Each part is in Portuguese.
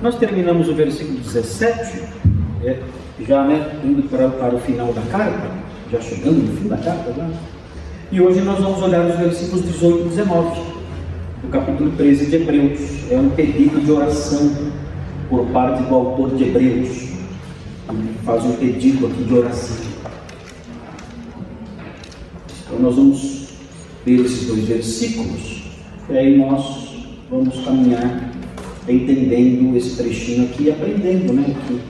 Nós terminamos o versículo 17, já indo para o final da carta, já chegando no fim da carta, né? E hoje nós vamos olhar os versículos 18 e 19, do capítulo 13 de Hebreus. É um pedido de oração por parte do autor de Hebreus. Ele faz um pedido aqui de oração. Então nós vamos ler esses dois versículos, e aí nós vamos caminhar entendendo esse trechinho aqui e aprendendo, né, aqui,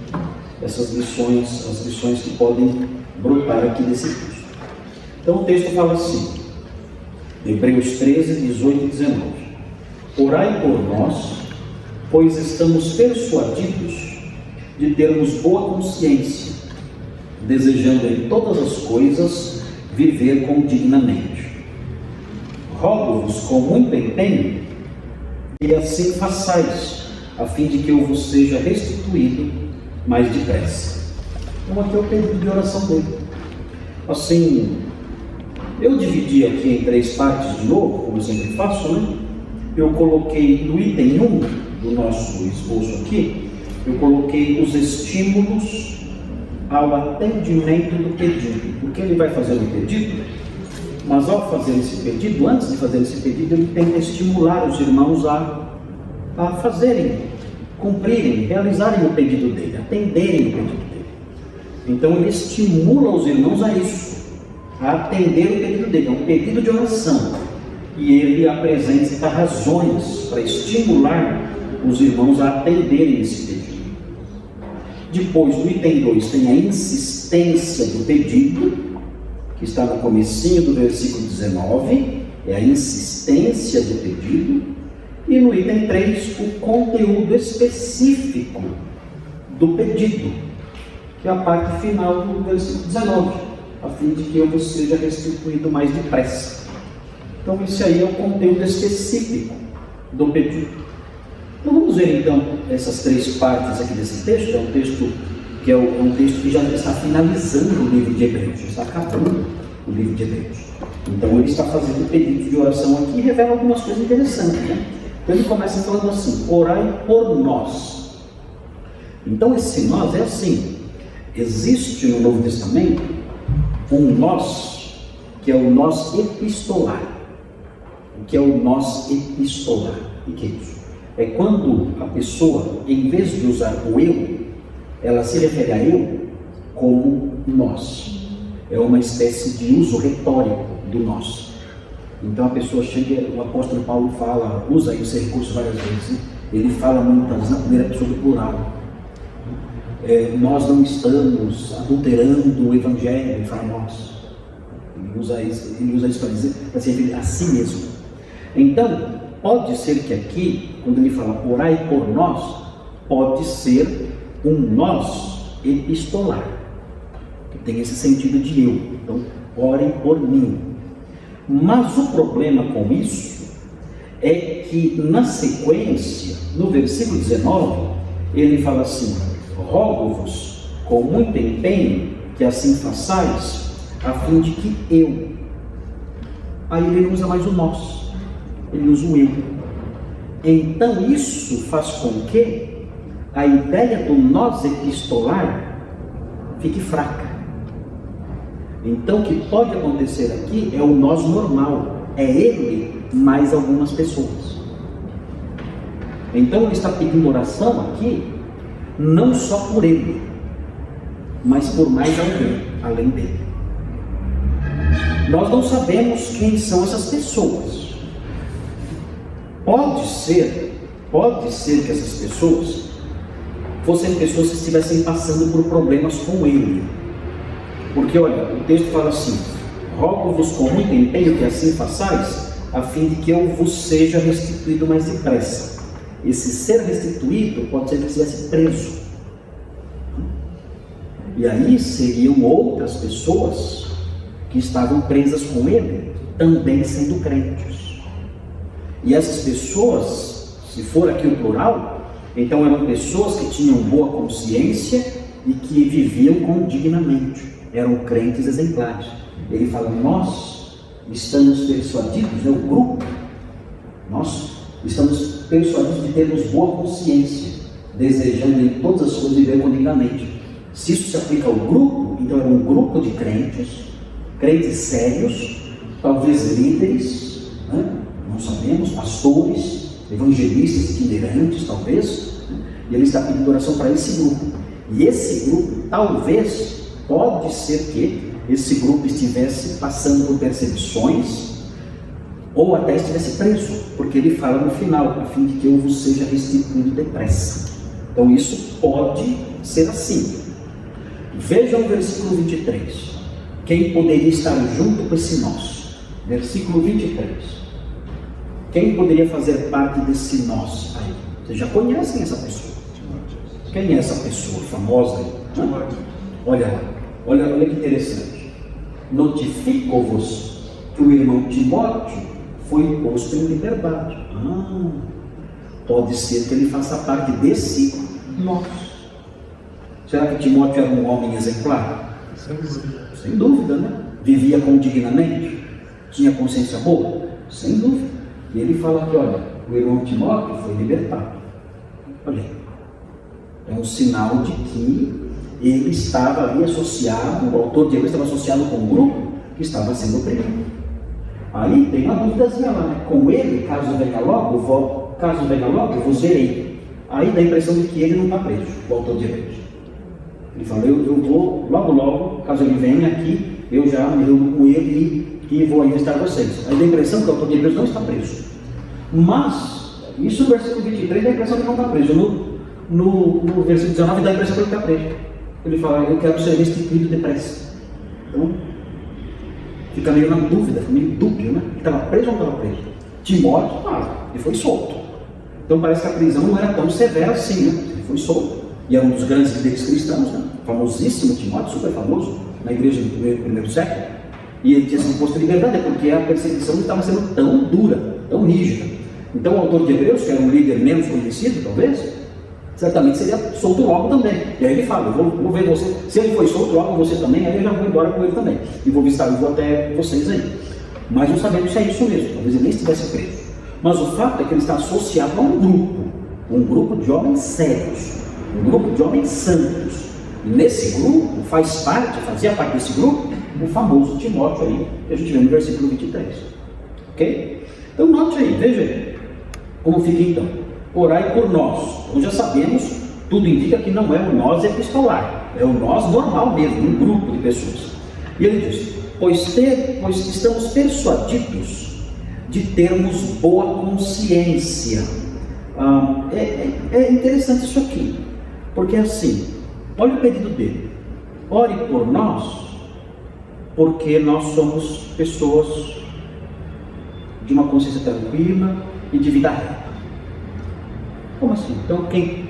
essas lições, as lições que podem brotar aqui desse texto. Então o texto fala assim, Hebreus 13, 18 e 19: Orai por nós, pois estamos persuadidos de termos boa consciência, desejando em todas as coisas viver condignamente. Rogo-vos com muito empenho e assim façais, a fim de que eu vos seja restituído mais depressa. Então aqui é o pedido de oração dele. Assim, eu dividi aqui em três partes de novo, como eu sempre faço, né? Eu coloquei no item 1 do nosso esboço aqui, eu coloquei os estímulos ao atendimento do pedido. Porque ele vai fazer um pedido, mas ao fazer esse pedido, antes de fazer esse pedido, ele tenta estimular os irmãos a fazerem, cumprirem, realizarem o pedido dele, atenderem o pedido dele. Então ele estimula os irmãos a isso, a atender o pedido dele, é um pedido de oração. E ele apresenta razões para estimular os irmãos a atenderem esse pedido. Depois, no item 2, tem a insistência do pedido, que está no comecinho do versículo 19, é a insistência do pedido. E no item 3, o conteúdo específico do pedido, que é a parte final do versículo 19, a fim de que eu vos seja restituído mais depressa. Então esse aí é o conteúdo específico do pedido. Então vamos ver então essas três partes aqui desse texto. É um texto que é um texto que já está finalizando o livro de Hebreus, já está acabando o livro de Hebreus. Então ele está fazendo o pedido de oração aqui e revela algumas coisas interessantes, né? Então ele começa falando assim: orai por nós. Então esse nós é assim, existe no Novo Testamento um nós, que é o nós epistolar. O que é o nós epistolar? O que é isso? É quando a pessoa, em vez de usar o eu, ela se refere a eu como nós. É uma espécie de uso retórico do nós. Então a pessoa chega, o apóstolo Paulo fala, usa esse recurso várias vezes, né? Ele fala muitas vezes na primeira pessoa do plural. Nós não estamos adulterando o evangelho, ele fala nós. Ele usa isso para dizer, para se referir a si mesmo. Então, pode ser que aqui, quando ele fala orai por nós, pode ser um nós epistolar, que tem esse sentido de eu. Então, orem por mim. Mas o problema com isso é que na sequência, no versículo 19, ele fala assim: rogo-vos com muito empenho que assim façais, a fim de que eu. Aí ele não usa mais o nós, ele usa o eu. Então isso faz com que a ideia do nós epistolar fique fraca. Então o que pode acontecer aqui é o nós normal, é ele mais algumas pessoas. Então ele está pedindo oração aqui, não só por ele, mas por mais alguém além dele. Nós não sabemos quem são essas pessoas. Pode ser que essas pessoas fossem pessoas que estivessem passando por problemas com ele. Porque olha, o texto fala assim: rogo-vos com muito empenho que assim façais, a fim de que eu vos seja restituído mais depressa. Esse ser restituído pode ser que estivesse preso. E aí seriam outras pessoas que estavam presas com ele, também sendo crentes. E essas pessoas, se for aqui o plural, então eram pessoas que tinham boa consciência e que viviam condignamente, eram crentes exemplares. Ele fala: nós estamos persuadidos, é o grupo, nós estamos persuadidos de termos boa consciência, desejando em todas as coisas viver dignamente. Se isso se aplica ao grupo, então era um grupo de crentes sérios, talvez líderes, né? Não sabemos, pastores, evangelistas itinerantes, talvez, né? E ele está pedindo oração para esse grupo. E esse grupo, talvez, pode ser que esse grupo estivesse passando por perseguições, ou até estivesse preso, porque ele fala no final, a fim de que eu vos seja restituído depressa. Então isso pode ser assim. Vejam o versículo 23. Quem poderia estar junto com esse nós? Versículo 23. Quem poderia fazer parte desse nós aí? Vocês já conhecem essa pessoa. Quem é essa pessoa famosa aí? Olha lá, olha que interessante. Notifico-vos que o irmão Timóteo foi posto em liberdade. Pode ser que ele faça parte desse nós. Será que Timóteo era um homem exemplar? Sem dúvida, né? Vivia dignamente? Tinha consciência boa? Sem dúvida. E ele fala que, olha, o irmão Timóteo foi libertado. Olha, é um sinal de que ele estava ali associado, o autor de Hebreus estava associado com um grupo que estava sendo oprimido. Aí tem uma duvidazinha lá, né? Com ele, caso venha logo, eu vos verei. Aí dá a impressão de que ele não está preso, o autor de Hebreus. Ele fala, eu vou logo, caso ele venha aqui, eu já me reúno com ele e vou aí visitar vocês. Aí dá a impressão que o autor de Hebreus não está preso. Mas, isso no versículo 23 dá a impressão que não está preso. No versículo 19 dá a impressão que ele está preso. Ele fala, eu quero ser restituído depressa. Então, fica meio na dúvida, meio dúbio, né? Ele estava preso ou não estava preso? Timóteo, ele foi solto. Então parece que a prisão não era tão severa assim, né? Ele foi solto. E é um dos grandes líderes cristãos, né? Famosíssimo Timóteo, super famoso, na igreja do primeiro século. E ele tinha sido posto em liberdade, porque a perseguição não estava sendo tão dura, tão rígida. Então o autor de Hebreus, que era um líder menos conhecido, talvez, certamente seria solto logo também. E aí ele fala, eu vou ver você, se ele foi solto logo, você também, aí eu já vou embora com ele também. E vou visitar, eu vou até vocês aí. Mas não sabemos se é isso mesmo, talvez ele nem estivesse preso. Mas o fato é que ele está associado a um grupo de homens sérios, um grupo de homens santos. E nesse grupo fazia parte desse grupo, o famoso Timóteo aí, que a gente vê no versículo 23. Ok? Então note aí, veja aí, como fica então. Orai por nós. Então já sabemos, tudo indica que não é o nós epistolar, é o nós normal mesmo, um grupo de pessoas. E ele diz, pois estamos persuadidos de termos boa consciência. É interessante isso aqui, porque assim, olha o pedido dele, ore por nós, porque nós somos pessoas de uma consciência tranquila e de vida reta. Como assim? Então quem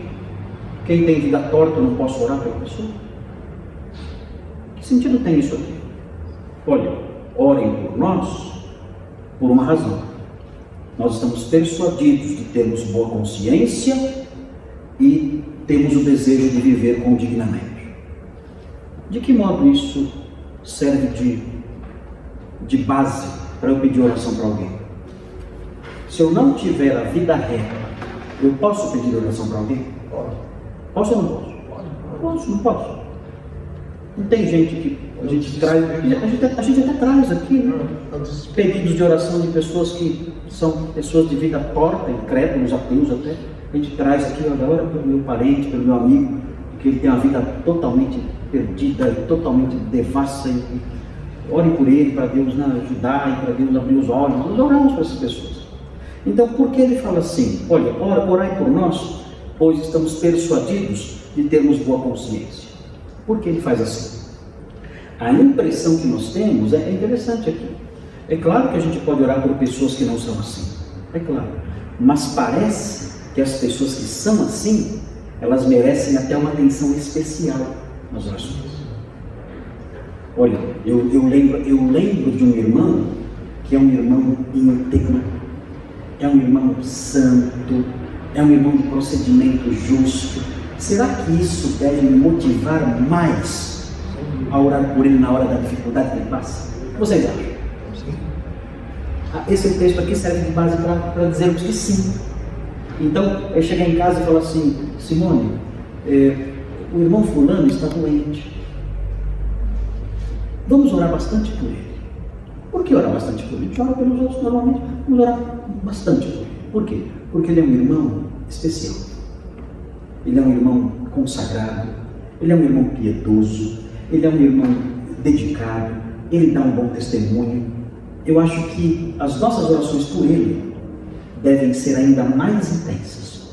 tem vida torta, eu não posso orar pela pessoa? Que sentido tem isso aqui? Olha, orem por nós por uma razão. Nós estamos persuadidos de termos boa consciência e temos o desejo de viver dignamente. De que modo isso serve de base para eu pedir oração para alguém? Se eu não tiver a vida reta, eu posso pedir oração para alguém? Posso ou não posso? Posso, não posso. Não tem gente que a gente traz, a gente até traz aqui, né? Pedidos de oração de pessoas que são pessoas de vida torta, incrédulos, ateus até. A gente traz aqui, ora pelo meu parente, pelo meu amigo, que ele tem uma vida totalmente perdida, totalmente devassa. Ore por ele, para Deus ajudar e para Deus abrir os olhos. Nós oramos para essas pessoas. Então, por que ele fala assim? Olha, orai por nós, pois estamos persuadidos de termos boa consciência. Por que ele faz assim? A impressão que nós temos é interessante aqui. É claro que a gente pode orar por pessoas que não são assim, é claro. Mas parece que as pessoas que são assim, elas merecem até uma atenção especial nas orações. Olha, eu lembro de um irmão que é um irmão íntegro, é um irmão santo, é um irmão de procedimento justo. Será que isso deve me motivar mais a orar por ele na hora da dificuldade que ele passa? O que vocês acham? Esse texto aqui serve de base para dizermos que sim. Então, eu chegar em casa e falar assim: Simone, o irmão fulano está doente. Vamos orar bastante por ele. Por que orar bastante por ele? A gente ora pelos outros normalmente, vamos orar bastante por ele. Por quê? Porque ele é um irmão especial. Ele é um irmão consagrado, ele é um irmão piedoso, ele é um irmão dedicado, ele dá um bom testemunho. Eu acho que as nossas orações por ele devem ser ainda mais intensas,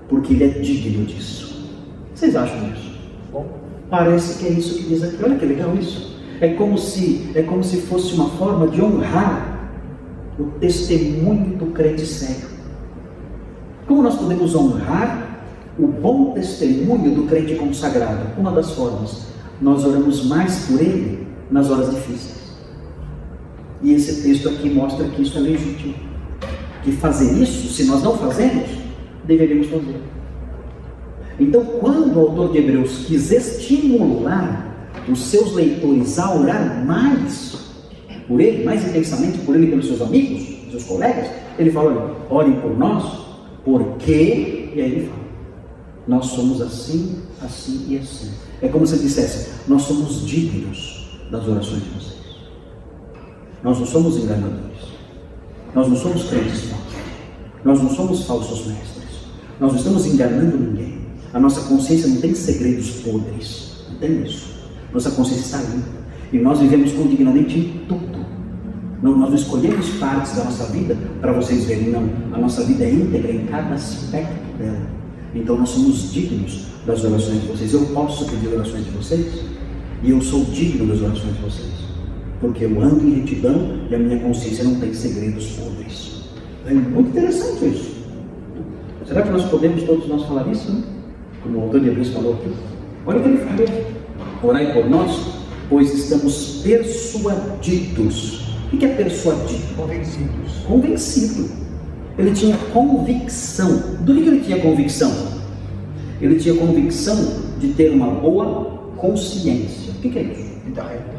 porque ele é digno disso. Vocês acham isso? Bom, parece que é isso que diz aqui. Olha que legal isso. É como se fosse uma forma de honrar o testemunho do crente sério. Como nós podemos honrar o bom testemunho do crente consagrado? Uma das formas, nós oramos mais por ele nas horas difíceis. E esse texto aqui mostra que isso é legítimo. Que fazer isso, se nós não fazemos, deveríamos fazer. Então, quando o autor de Hebreus quis estimular os seus leitores a orar mais por ele, mais intensamente por ele e pelos seus amigos, seus colegas, ele fala: olha, orem por nós, porque, e aí ele fala, nós somos assim, assim e assim. É como se ele dissesse: nós somos dignos das orações de vocês. Nós não somos enganadores, nós não somos crentes falsos, nós não somos falsos mestres, nós não estamos enganando ninguém. A nossa consciência não tem segredos podres, não tem isso. Nossa consciência está limpa e nós vivemos dignamente em tudo. Nós não escolhemos partes da nossa vida para vocês verem, não. A nossa vida é íntegra em cada aspecto dela. Então nós somos dignos das orações de vocês. Eu posso pedir orações de vocês e eu sou digno das orações de vocês, porque eu ando em retidão e a minha consciência não tem segredos podres. É muito interessante isso. Será que nós podemos todos nós falar isso, né? Como o autor de Hebreus falou aqui. Olha o que ele falou: orai por nós, pois estamos persuadidos. O que é persuadido? Convencidos. Convencido. Ele tinha convicção. Do que ele tinha convicção? Ele tinha convicção de ter uma boa consciência. O que é isso? Vida reta.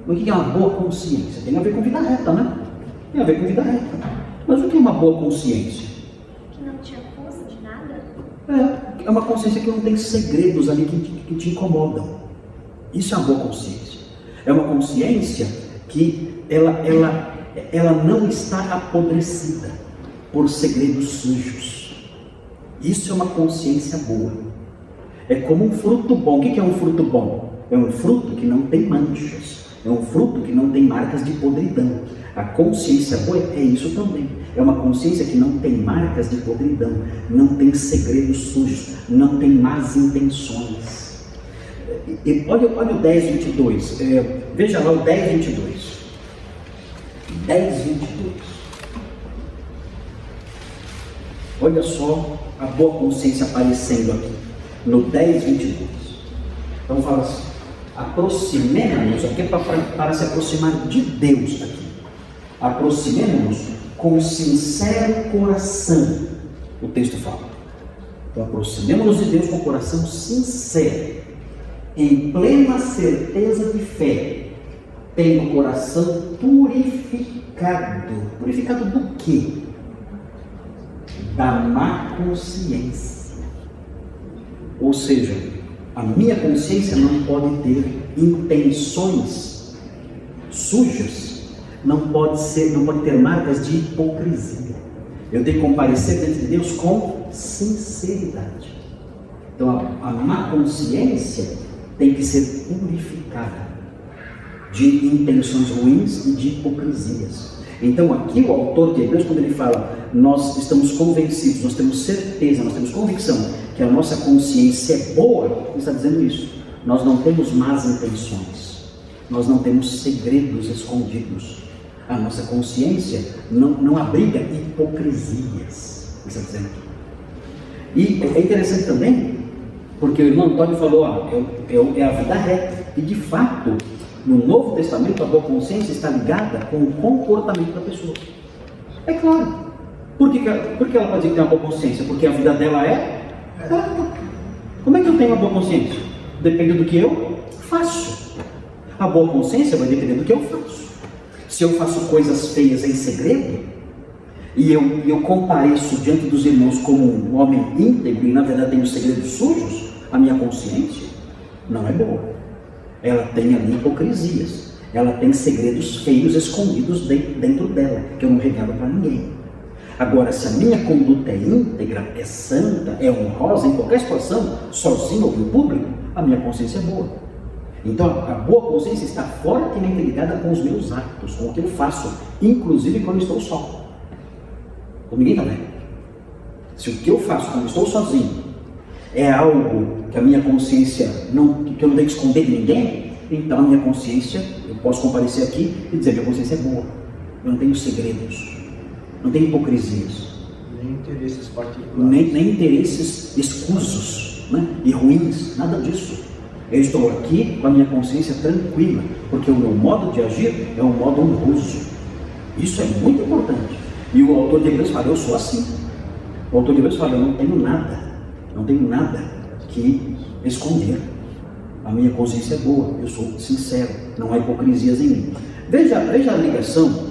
O que é uma boa consciência? Tem a ver com vida reta, né? Tem a ver com vida reta. Mas o que é uma boa consciência? Que não te acusa de nada? É uma consciência que não tem segredos ali que te incomodam. Isso é uma boa consciência. É uma consciência que ela não está apodrecida por segredos sujos. Isso é uma consciência boa. É como um fruto bom. O que é um fruto bom? É um fruto que não tem manchas. É um fruto que não tem marcas de podridão. A consciência boa é isso também. É uma consciência que não tem marcas de podridão, não tem segredos sujos, não tem más intenções. Olha o 10:22. Veja lá o 10:22. 10:22. Olha só a boa consciência aparecendo aqui. No 10:22. Então fala assim: aproximemo-nos, aqui é para se aproximar de Deus aqui. Aproximemo-nos com sincero coração, o texto fala. Então aproximemo-nos de Deus com coração sincero, em plena certeza de fé, tendo o coração purificado. Purificado do quê? Da má consciência. Ou seja, a minha consciência não pode ter intenções sujas, não pode ter marcas de hipocrisia. Eu tenho que comparecer diante de Deus com sinceridade. Então a má consciência tem que ser purificada de intenções ruins e de hipocrisias. Então aqui o autor de Hebreus, quando ele fala, nós estamos convencidos, nós temos certeza, nós temos convicção que a nossa consciência é boa, ele está dizendo isso. Nós não temos más intenções, nós não temos segredos escondidos. A nossa consciência não abriga hipocrisias, ele está dizendo aqui. E é interessante também, porque o irmão Antônio falou, é a vida reta. E de fato, no Novo Testamento, a boa consciência está ligada com o comportamento da pessoa. É claro. Por que ela pode dizer que tem uma boa consciência? Porque a vida dela é reta. Como é que eu tenho uma boa consciência? Depende do que eu faço. A boa consciência vai depender do que eu faço. Se eu faço coisas feias em segredo, e eu compareço diante dos irmãos como um homem íntegro e na verdade tenho segredos sujos, a minha consciência não é boa. Ela tem ali hipocrisias, ela tem segredos feios escondidos dentro dela, que eu não revelo para ninguém. Agora, se a minha conduta é íntegra, é santa, é honrosa, em qualquer situação, sozinho ou em público, a minha consciência é boa. Então, a boa consciência está fortemente ligada com os meus atos, com o que eu faço, inclusive quando estou só. Ninguém está vendo. Se o que eu faço quando estou sozinho é algo que a minha consciência que eu não tenho que esconder de ninguém, então a minha consciência, eu posso comparecer aqui e dizer que a consciência é boa. Eu não tenho segredos, não tenho hipocrisias, nem interesses particulares, nem interesses escusos, né? E ruins, nada disso. Eu estou aqui com a minha consciência tranquila, porque o meu modo de agir é um modo honroso. Isso é muito importante. E o autor de Hebreus fala, eu sou assim. O autor de Hebreus fala, eu não tenho nada que esconder. A minha consciência é boa, eu sou sincero, não há hipocrisias em mim. Veja a ligação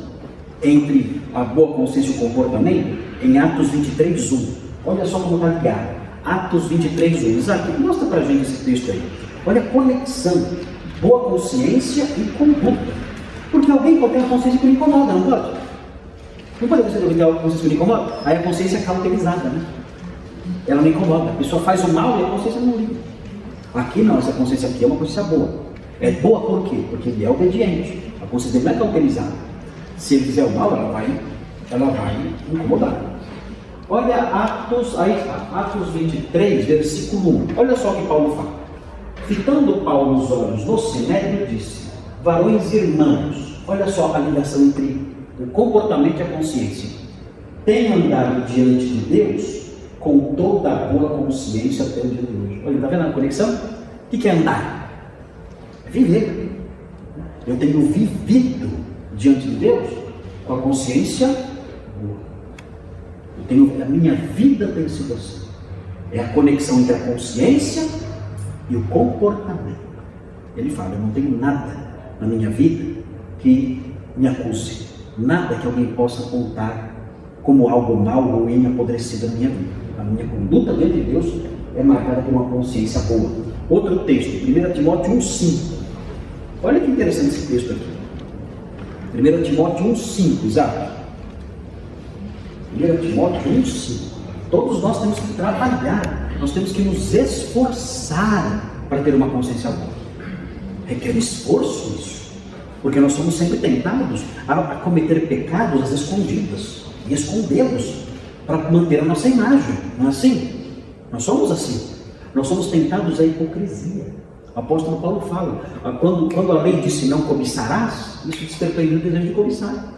entre a boa consciência e o comportamento em Atos 23:1. Olha só como está ligado. Atos 23:1. Isaac, mostra pra gente esse texto aí. Olha a conexão, boa consciência e conduta. Porque alguém pode ter uma consciência que me incomoda, não pode? Não pode você ter uma consciência que me incomoda? Aí a consciência é cauterizada, né? Ela me incomoda. A pessoa faz o mal e a consciência não liga. Aqui não, essa consciência aqui é uma consciência boa. É boa por quê? Porque ele é obediente. A consciência dele não é cauterizada. Se ele fizer o mal, ela vai incomodar. Olha Atos 23, versículo 1. Olha só o que Paulo fala. Fitando Paulo os olhos no Sinédrio, disse: varões e irmãos, olha só a ligação entre o comportamento e a consciência. Tem andado diante de Deus com toda a boa consciência até o dia de hoje. Olha, está vendo a conexão? O que é andar? É viver. Eu tenho vivido diante de Deus com a consciência boa. A minha vida tem sido assim. É a conexão entre a consciência e o comportamento. Ele fala, eu não tenho nada na minha vida que me acuse. Nada que alguém possa apontar como algo mal, ruim, apodrecido na minha vida. A minha conduta diante de Deus é marcada por uma consciência boa. Outro texto, 1 Timóteo 1,5. Olha que interessante esse texto aqui. 1 Timóteo 1,5, Isaac. 1 Timóteo 1,5. Todos nós temos que trabalhar, nós temos que nos esforçar para ter uma consciência boa. Requer esforço isso, porque nós somos sempre tentados a cometer pecados às escondidas e escondê-los para manter a nossa imagem, não é assim? Nós somos assim, nós somos tentados à hipocrisia. O apóstolo Paulo fala, quando a lei disse não cobiçarás, isso despertou em mim o desejo de cobiçar.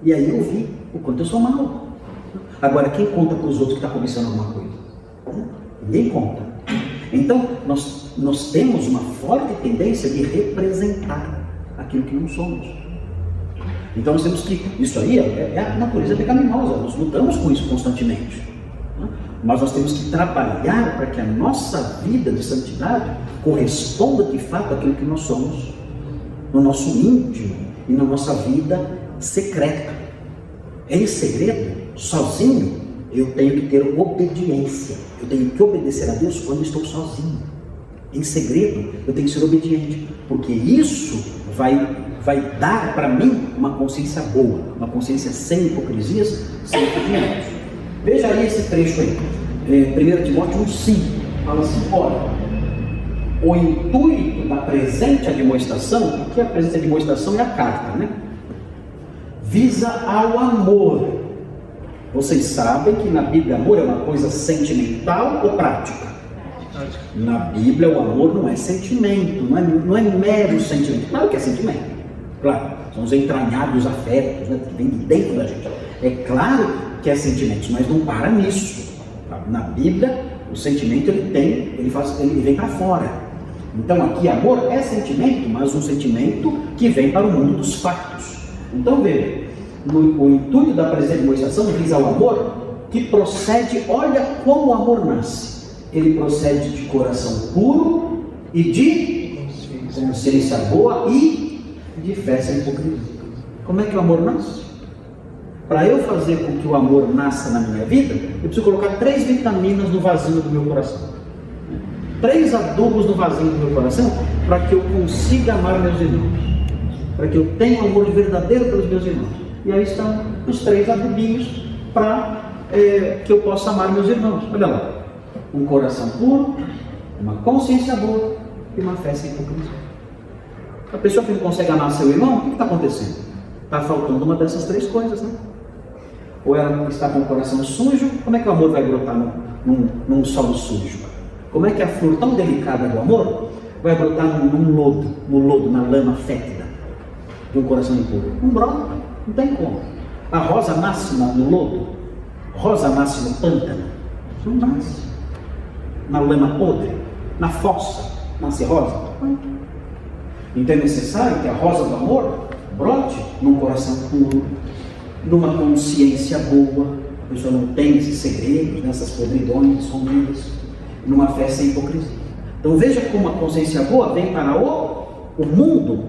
E aí eu vi o quanto eu sou mau. Agora, quem conta para os outros que está cobiçando alguma coisa? Ninguém conta. Então, nós temos uma forte tendência de representar aquilo que não somos. Então nós temos que, isso aí é a natureza pecaminosa, nós lutamos com isso constantemente. Mas nós temos que trabalhar para que a nossa vida de santidade corresponda de fato àquilo que nós somos, no nosso íntimo e na nossa vida secreta. Em segredo, sozinho, eu tenho que ter obediência. Eu tenho que obedecer a Deus quando estou sozinho. Em segredo, eu tenho que ser obediente, porque isso vai dar para mim uma consciência boa, uma consciência sem hipocrisias, sem impedimentos. Veja aí esse trecho aí, 1 Timóteo 1,5, fala assim, olha, o intuito da presente admoestação, o que é a presente admoestação? É a carta, né? Visa ao amor. Vocês sabem que na Bíblia amor é uma coisa sentimental ou prática? Na Bíblia o amor não é sentimento, não é mero sentimento. Claro que é sentimento, claro, são os entranhados afetos, né, que vem de dentro da gente. É claro que é sentimento, mas não para nisso. Na Bíblia o sentimento ele vem para fora. Então aqui amor é sentimento, mas um sentimento que vem para o mundo dos fatos. Então veja, o intuito da presente demonstração visa ao amor que procede, olha como o amor nasce. Ele procede de coração puro e de consciência boa e de fé sem hipocrisia. Como é que o amor nasce? Para eu fazer com que o amor nasça na minha vida, eu preciso colocar 3 vitaminas no vazio do meu coração. 3 adubos no vazio do meu coração, para que eu consiga amar meus irmãos. Para que eu tenha um amor verdadeiro pelos meus irmãos. E aí estão os 3 adubinhos para que eu possa amar meus irmãos. Olha lá. Um coração puro, uma consciência boa e uma fé sem hipocrisia. A pessoa que não consegue amar seu irmão, o que está acontecendo? Está faltando uma dessas 3 coisas, né? Ou ela está com o coração sujo, como é que o amor vai brotar num solo sujo? Como é que a flor tão delicada do amor vai brotar no lodo, na lama fétida de um coração impuro? Não brota, não tem como. A rosa nasce no lodo, rosa nasce no pântano, não nasce. Na lama podre, na fossa, nasce rosa. Então é necessário que a rosa do amor brote num coração puro, numa consciência boa. A pessoa não tem esses segredos, nessas podridões escondidas, numa fé sem hipocrisia. Então veja como a consciência boa vem para o mundo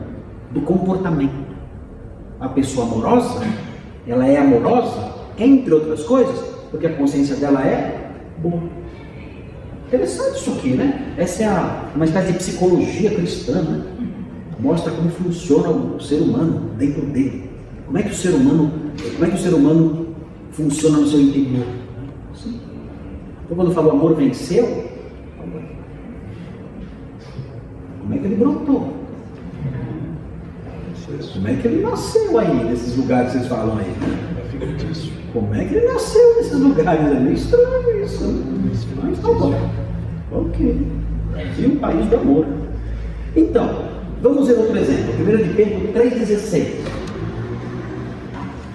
do comportamento. A pessoa amorosa, ela é amorosa, entre outras coisas, porque a consciência dela é boa. Interessante isso aqui, né? Essa é uma espécie de psicologia cristã, né? Mostra como funciona o ser humano dentro dele. Como é que o ser humano funciona no seu interior? Sim. Então quando eu falo amor venceu, como é que ele brotou? Como é que ele nasceu aí nesses lugares que vocês falam aí? Como é que ele nasceu nesses lugares? É meio estranho isso, né? Mas tá bom. Ok. Brasil, um país do amor. Então, vamos ver outro exemplo. 1 de Pedro 3,16.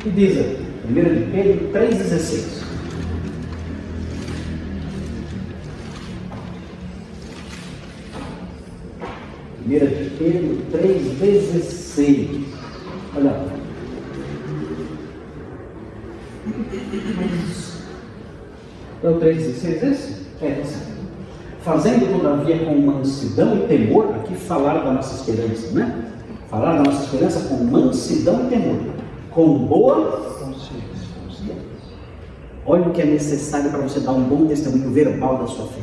Que diz aí? 1 de Pedro 3,16. Primeira de Pedro 3,16. Olha lá. É o 3,16 esse? É, tá certo. Fazendo todavia com mansidão e temor, aqui falar da nossa esperança, né? Falar da nossa esperança com mansidão e temor, com boa consciência. Olha o que é necessário para você dar um bom testemunho verbal da sua fé.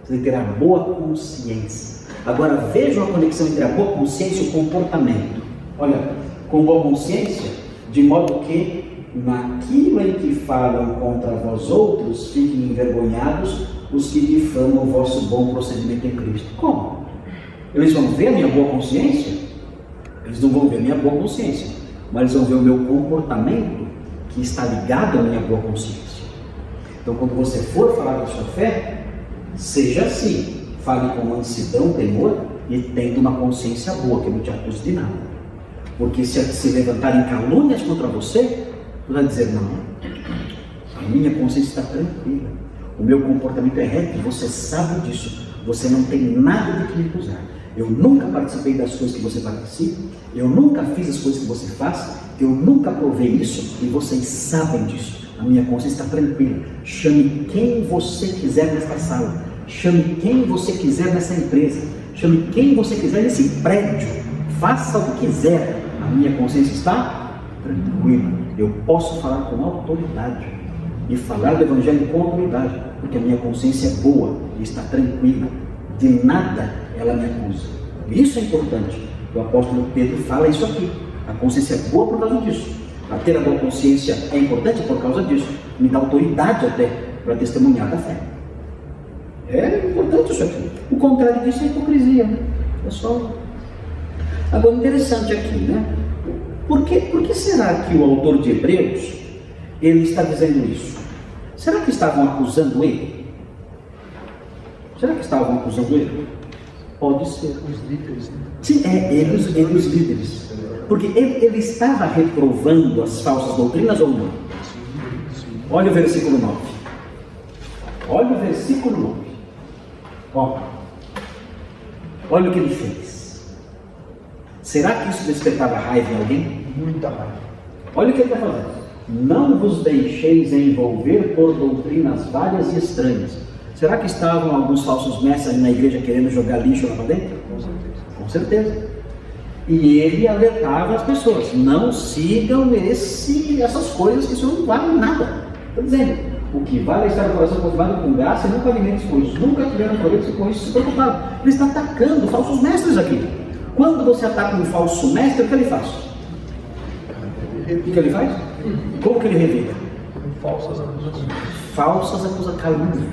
Você tem que ter a boa consciência. Agora vejam a conexão entre a boa consciência e o comportamento. Olha, com boa consciência, de modo que naquilo em que falam contra vós outros, fiquem envergonhados os que difamam o vosso bom procedimento em Cristo. Como? Eles vão ver a minha boa consciência? Eles não vão ver a minha boa consciência, mas eles vão ver o meu comportamento que está ligado à minha boa consciência. Então quando você for falar da sua fé, seja assim, fale com mansidão, temor e tendo uma consciência boa, que não te acuse de nada. Porque se levantarem calúnias contra você, você vai dizer, não, a minha consciência está tranquila, o meu comportamento é reto, você sabe disso, você não tem nada de que me acusar. Eu nunca participei das coisas que você participa, eu nunca fiz as coisas que você faz, eu nunca provei isso e vocês sabem disso. A minha consciência está tranquila. Chame quem você quiser nesta sala, chame quem você quiser nessa empresa, chame quem você quiser nesse prédio, faça o que quiser, a minha consciência está tranquila. Eu posso falar com autoridade e falar do Evangelho com autoridade, porque a minha consciência é boa e está tranquila, de nada ela me acusa. Isso é importante. O apóstolo Pedro fala isso aqui. A consciência é boa por causa disso. A ter a boa consciência é importante por causa disso. Me dá autoridade até para testemunhar da fé. É importante isso aqui. O contrário disso é hipocrisia, né? É só. Agora, interessante aqui, né? Por que será que o autor de Hebreus ele está dizendo isso? Será que estavam acusando ele? Será que estavam acusando ele? Pode ser. Os líderes, né? Sim, ele os líderes. Porque ele estava reprovando as falsas doutrinas ou não? Olha o versículo 9. Olha o versículo 9. Ó. Olha o que ele fez. Será que isso despertava raiva em alguém? Muita raiva. Olha o que ele está falando. Não vos deixeis envolver por doutrinas várias e estranhas. Será que estavam alguns falsos mestres na igreja querendo jogar lixo lá para dentro? Com certeza. Com certeza. E ele alertava as pessoas: não sigam essas coisas que isso não vale nada. Estou dizendo, o que vale é estar o coração cultivado com graça e não com alimentos coisas. Nunca tiveram proveito com isso, se preocuparam. Ele está atacando falsos mestres aqui. Quando você ataca um falso mestre, o que ele faz? O que ele faz? Como que ele revida? Falsas acusações. Falsas acusações, calúnia.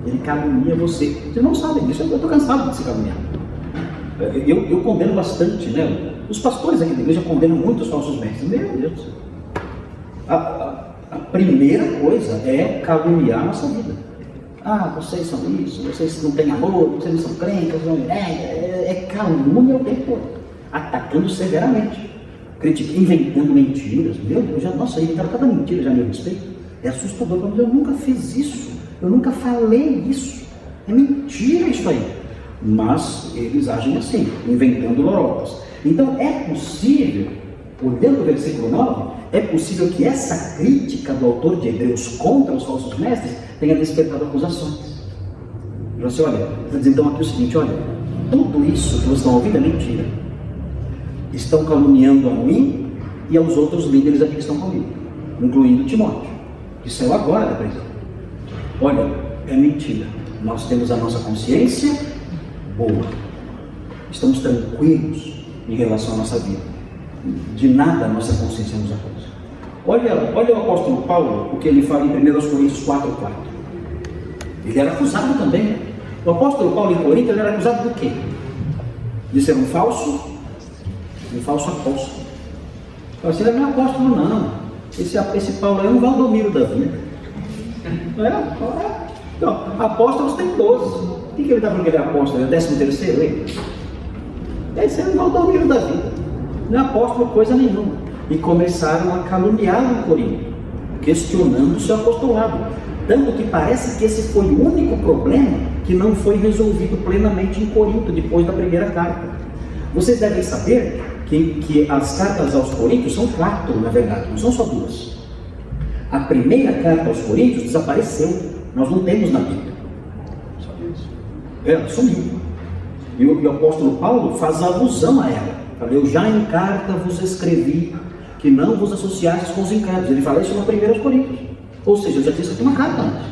Ele calunia você. Vocês não sabem disso, eu estou cansado de se caluniar. Eu condeno bastante, né? Os pastores aqui da igreja condenam muito os falsos mestres. Meu Deus do céu. A primeira coisa é caluniar a nossa vida. Ah, vocês são isso, vocês não têm amor, vocês não são crentes, é calúnia o tempo todo, atacando severamente, inventando mentiras. Meu Deus, nossa, inventaram cada mentira já a meu respeito. É assustador, porque eu nunca fiz isso, eu nunca falei isso, é mentira isso aí. Mas eles agem assim, inventando lorotas. Então é possível, olhando o versículo 9, é possível que essa crítica do autor de Hebreus contra os falsos mestres tenha despertado acusações. Você olha, está dizendo então aqui o seguinte: olha, tudo isso que vocês estão ouvindo é mentira. Estão caluniando a mim e aos outros líderes aqui que estão comigo, incluindo Timóteo, que saiu agora da prisão. Olha, é mentira. Nós temos a nossa consciência boa, estamos tranquilos em relação à nossa vida. De nada a nossa consciência nos acusa. Olha o apóstolo Paulo, o que ele fala em 1 Coríntios 4:4. Ele era acusado também. O apóstolo Paulo em Corinto, ele era acusado do quê? De ser um falso apóstolo. Assim, ele não é apóstolo, não. Esse Paulo é um Valdomiro da vida. Então, apóstolos tem 12. O que ele está falando que ele é apóstolo? É o 13º ele? Deve ser um Valdomiro da vida. Não é apóstolo coisa nenhuma. E começaram a caluniá-lo em Corinto, questionando o seu apostolado. Tanto que parece que esse foi o único problema que não foi resolvido plenamente em Corinto, depois da primeira carta. Vocês devem saber que as cartas aos Coríntios são 4, na verdade, não são só 2. A primeira carta aos Coríntios desapareceu, nós não temos na Bíblia. Ela sumiu. E o apóstolo Paulo faz alusão a ela. Eu já em carta vos escrevi que não vos associastes com os incrédulos. Ele fala isso na primeira aos Coríntios. Ou seja, eu já tinha escrito uma carta antes.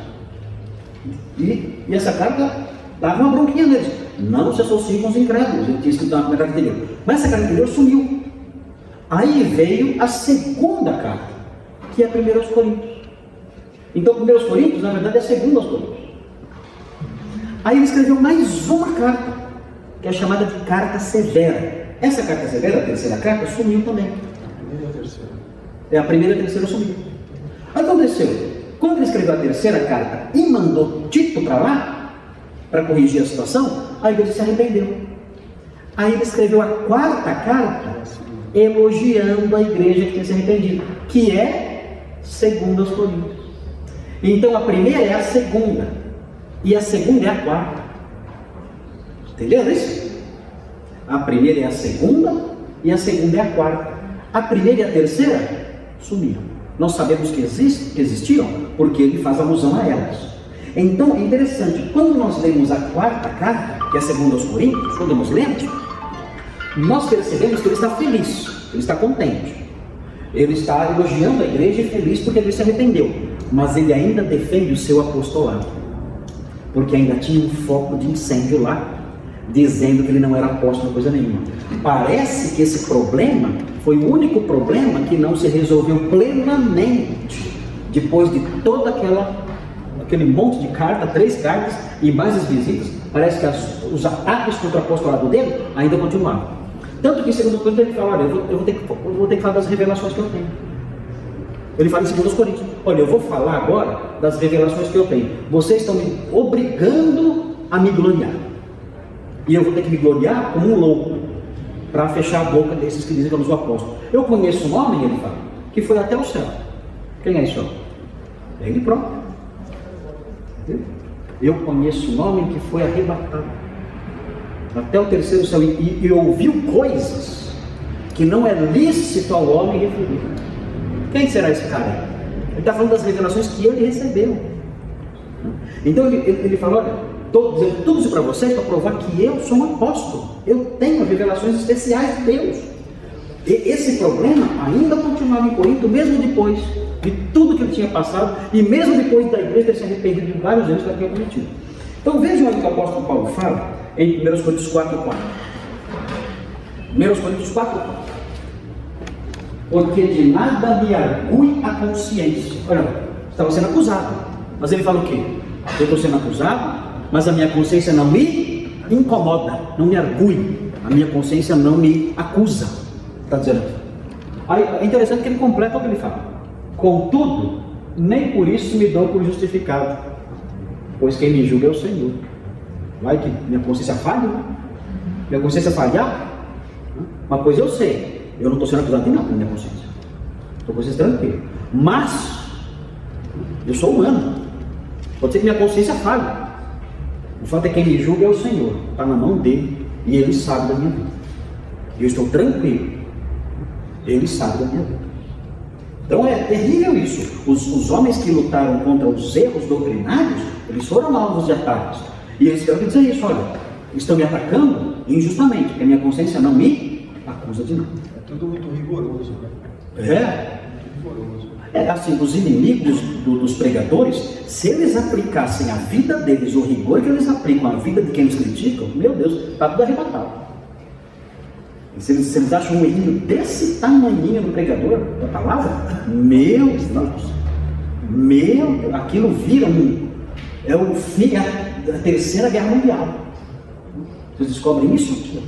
E essa carta dava uma bronquinha neles. Não se associem com os incrédulos. Ele tinha escrito na carta anterior. Mas essa carta anterior sumiu. Aí veio a segunda carta, que é a primeira aos Coríntios. Então, a primeira aos Coríntios, na verdade, é a segunda aos Coríntios. Aí ele escreveu mais uma carta, que é chamada de carta severa. Essa carta severa, a terceira carta, sumiu também. A primeira e a terceira sumiu. Aí aconteceu, quando ele escreveu a terceira carta e mandou Tito para lá, para corrigir a situação, a igreja se arrependeu. Aí ele escreveu a quarta carta, elogiando a igreja que tinha se arrependido, que é 2 Coríntios. Então a primeira é a segunda, e a segunda é a quarta. Entendeu isso? A primeira é a segunda, e a segunda é a quarta. A primeira e a terceira sumiram. Nós sabemos que existiam, porque ele faz alusão a elas. Então é interessante, quando nós lemos a quarta carta, que é a 2 Coríntios, quando nós lemos, nós percebemos que ele está feliz, ele está contente. Ele está elogiando a igreja e feliz porque ele se arrependeu. Mas ele ainda defende o seu apostolado, porque ainda tinha um foco de incêndio lá, dizendo que ele não era apóstolo, coisa nenhuma. Parece que esse problema foi o único problema que não se resolveu plenamente, depois de toda aquele monte de carta, 3 cartas e mais as visitas. Parece que os ataques contra o apostolado dele ainda continuavam. Tanto que em 2 Coríntios ele fala: olha, eu vou ter que falar das revelações que eu tenho. Ele fala em 2 Coríntios: olha, eu vou falar agora das revelações que eu tenho. Vocês estão me obrigando a me gloriar. E eu vou ter que me gloriar como um louco, para fechar a boca desses que dizem que eu não sou apóstolo. Eu conheço um homem, ele fala, que foi até o céu. Quem é esse homem? É ele próprio. Eu conheço um homem que foi arrebatado até o terceiro céu e ouviu coisas que não é lícito ao homem referir. Quem será esse cara? Ele está falando das revelações que ele recebeu. Então ele fala: olha, estou dizendo tudo isso para vocês para provar que eu sou um apóstolo. Eu tenho revelações especiais de Deus. E esse problema ainda continuava em Corinto, mesmo depois de tudo que ele tinha passado, e mesmo depois da igreja ter se arrependido de vários anos que ela tinha cometido. Então vejam o que o apóstolo Paulo fala em 1 Coríntios 4:4. 1 Coríntios 4:4. Porque de nada me argue a consciência. Olha, estava sendo acusado. Mas ele fala o quê? Eu estou sendo acusado, mas a minha consciência não me incomoda, não me argue. A minha consciência não me acusa. Está dizendo. Aí, é interessante que ele completa o que ele fala. Contudo, nem por isso me dou por justificado, pois quem me julga é o Senhor. Vai que minha consciência falha? Minha consciência falhar? Uma coisa eu sei, eu não estou sendo acusado de nada na minha consciência. Estou com consciência tranquila. Mas, eu sou humano. Pode ser que minha consciência falhe. O fato é que quem me julga é o Senhor. Está na mão dele e ele sabe da minha vida. Eu estou tranquilo. Ele sabe da minha vida. Então é terrível isso. Os homens que lutaram contra os erros doutrinários, eles foram alvos de ataques. E eles tiveram que dizer isso: olha, estão me atacando injustamente, porque a minha consciência não me acusa de nada. É tudo muito rigoroso, né? É assim, os inimigos dos pregadores, se eles aplicassem a vida deles, o rigor que eles aplicam à vida de quem os criticam, meu Deus, está tudo arrebatado. Se eles acham um errinho desse tamanhinho no pregador da palavra, meu Deus, aquilo vira é o fim da terceira guerra mundial. Vocês descobrem isso aqui.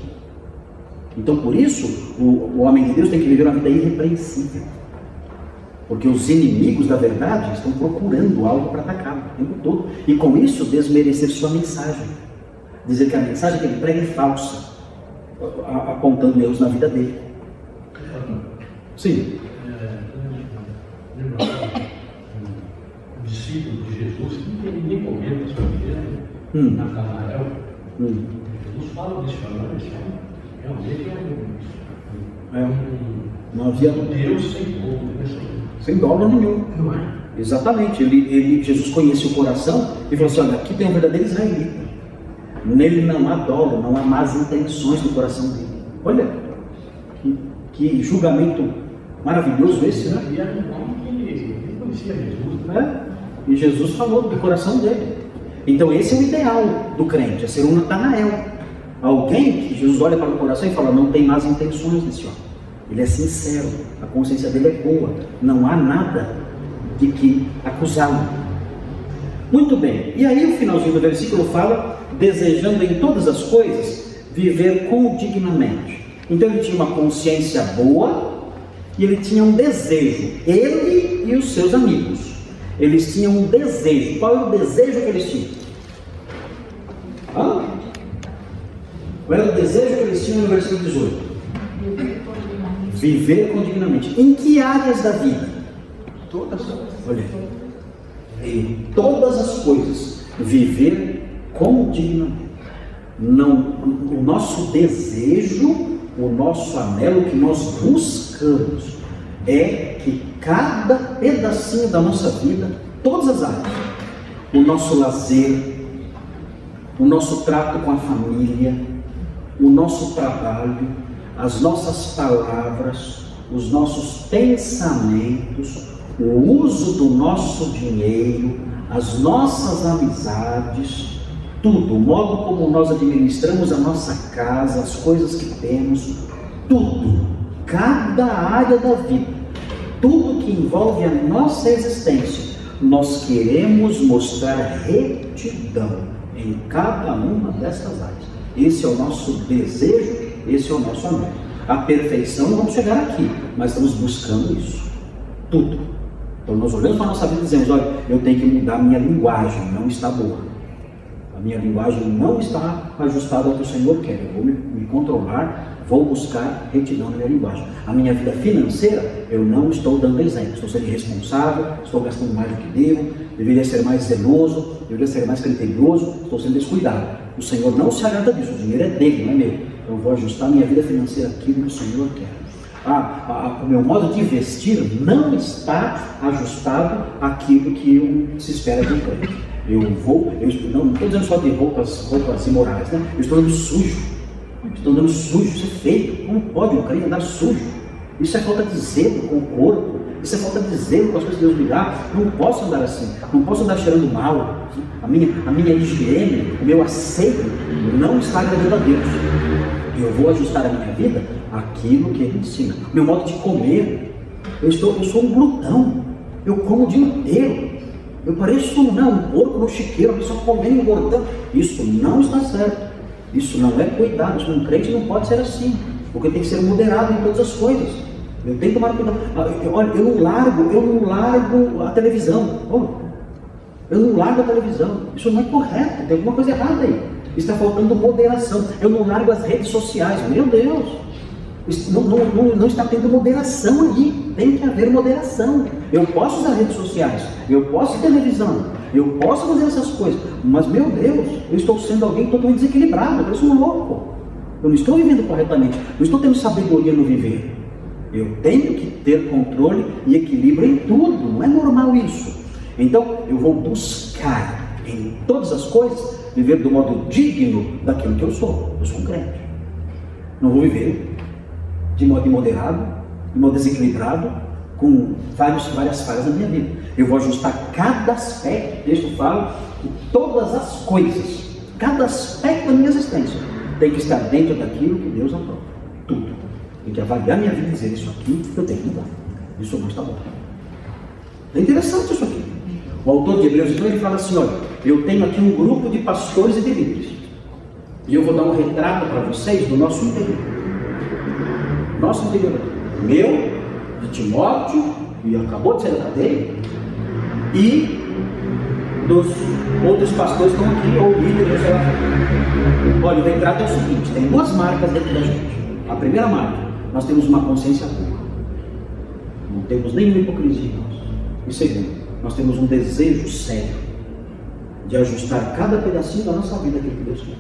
Então por isso o homem de Deus tem que viver uma vida irrepreensível, porque os inimigos da verdade estão procurando algo para atacar o tempo todo, e com isso desmerecer sua mensagem, dizer que a mensagem que ele prega é falsa, apontando erros na vida dele. Sim. Um discípulo de Jesus que não tem ninguém comendo na sua vida, na Canael. Jesus fala disso, realmente não havia Deus sem dolo, sem dolo nenhum. não é? Exatamente. Jesus conhece o coração e falou assim: olha, aqui tem um verdadeiro israelita. Nele não há dolo, não há más intenções no coração dele. Olha, que julgamento maravilhoso esse, né? E era um homem que conhecia Jesus. E Jesus falou do coração dele. Então esse é o ideal do crente, é ser um Natanael. Alguém que Jesus olha para o coração e fala: não tem más intenções nesse homem. Ele é sincero, a consciência dele é boa, não há nada de que acusá-lo. Muito bem, e aí o finalzinho do versículo fala: desejando em todas as coisas viver condignamente. Então ele tinha uma consciência boa e ele tinha um desejo, ele e os seus amigos, eles tinham um desejo. Qual era o desejo que eles tinham? Qual era o desejo que eles tinham no versículo 18? Viver condignamente. Em que áreas da vida? Todas. Olha, em todas as coisas, viver condignamente. Não, o nosso desejo, o nosso anelo, que nós buscamos é que cada pedacinho da nossa vida, todas as áreas, o nosso lazer, o nosso trato com a família, o nosso trabalho, as nossas palavras, os nossos pensamentos, o uso do nosso dinheiro, as nossas amizades, tudo, o modo como nós administramos a nossa casa, as coisas que temos, tudo, cada área da vida, tudo que envolve a nossa existência, nós queremos mostrar retidão em cada uma dessas áreas. Esse é o nosso desejo, esse é o nosso amor. A perfeição não vamos chegar aqui, mas estamos buscando isso, tudo. Então nós olhamos para a nossa vida e dizemos: olha, eu tenho que mudar a minha linguagem, não está boa. A minha linguagem não está ajustada ao que o Senhor quer. Eu vou me controlar, vou buscar retidão na minha linguagem. A minha vida financeira, eu não estou dando exemplo. Estou sendo irresponsável, estou gastando mais do que devo, deveria ser mais zeloso, deveria ser mais criterioso, estou sendo descuidado. O Senhor não se agrada disso, o dinheiro é dele, não é meu. Eu vou ajustar a minha vida financeira àquilo que o Senhor quer. O meu modo de investir não está ajustado àquilo que se espera de um crente. não estou dizendo só de roupas imorais, né? Eu estou andando sujo. Estou andando sujo, isso é feio. Como pode um crente andar sujo? Isso é falta de zelo com o corpo. Isso é falta de zelo com as coisas que Deus me dá. Não posso andar assim. Não posso andar cheirando mal. A minha higiene, o meu asseio não está agradando a Deus. Eu vou ajustar a minha vida àquilo que Ele ensina. Meu modo de comer. Eu sou um glutão. Eu como o dia inteiro. Eu pareço um porco no chiqueiro, só comendo e engordando. Isso não está certo. Isso não é cuidado. Um crente não pode ser assim. Porque tem que ser moderado em todas as coisas. Eu tenho que tomar cuidado. Olha, eu não largo a televisão. Eu não largo a televisão. Isso não é correto. Tem alguma coisa errada aí. Está faltando moderação. Eu não largo as redes sociais. Meu Deus. Não está tendo moderação ali. Tem que haver moderação. Eu posso usar redes sociais. Eu posso ter televisão. Eu posso fazer essas coisas. Mas, meu Deus, eu estou sendo alguém totalmente desequilibrado. Eu sou um louco. Eu não estou vivendo corretamente. Não estou tendo sabedoria no viver. Eu tenho que ter controle e equilíbrio em tudo. Não é normal isso. Então, eu vou buscar em todas as coisas viver do modo digno daquilo que eu sou. Eu sou um crente. Não vou viver de modo imoderado, de modo desequilibrado, com várias falhas na minha vida. Eu vou ajustar cada aspecto. O texto fala que todas as coisas, cada aspecto da minha existência tem que estar dentro daquilo que Deus aprova. Tudo. Tem que avaliar minha vida e dizer: isso aqui eu tenho que mudar. Isso não está bom. É interessante isso aqui. O autor de Hebreus, então, ele fala assim: olha, eu tenho aqui um grupo de pastores e de líderes. E eu vou dar um retrato para vocês do nosso interior. Nosso interior. Meu, de Timóteo, que acabou de sair da cadeia, e dos outros pastores que estão aqui, ou líderes, sei lá. Olha, o retrato é o seguinte: tem duas marcas dentro da gente. A primeira marca, nós temos uma consciência boa. Não temos nenhuma hipocrisia em nós. E segundo, nós temos um desejo sério de ajustar cada pedacinho da nossa vida àquilo que Deus quer.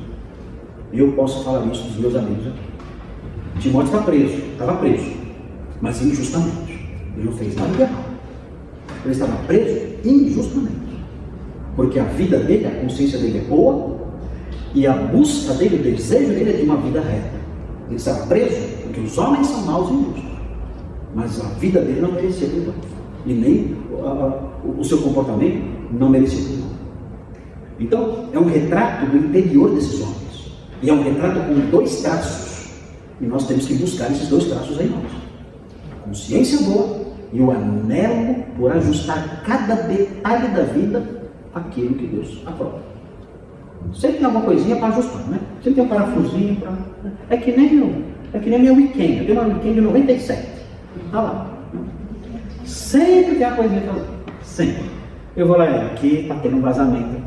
E eu posso falar isso dos meus amigos aqui. Timóteo estava preso, mas injustamente. Ele não fez nada de errado. Ele estava preso injustamente. Porque a vida dele, a consciência dele é boa, e a busca dele, o desejo dele é de uma vida reta. Ele estava preso porque os homens são maus e injustos. Mas a vida dele não merecia perdão. E nem o seu comportamento não merecia perdão. Então, é um retrato do interior desses homens. E é um retrato com dois traços. E nós temos que buscar esses dois traços em nós. A consciência boa e o anelo por ajustar cada detalhe da vida àquilo que Deus aprova. Sempre tem alguma coisinha para ajustar, né? Sempre tem um parafusinho para... É que nem a minha weekend. Eu tenho uma weekend de 97. Está lá. Sempre tem uma coisinha para fazer. Sempre. Eu vou lá, aqui está tendo um vazamento aqui.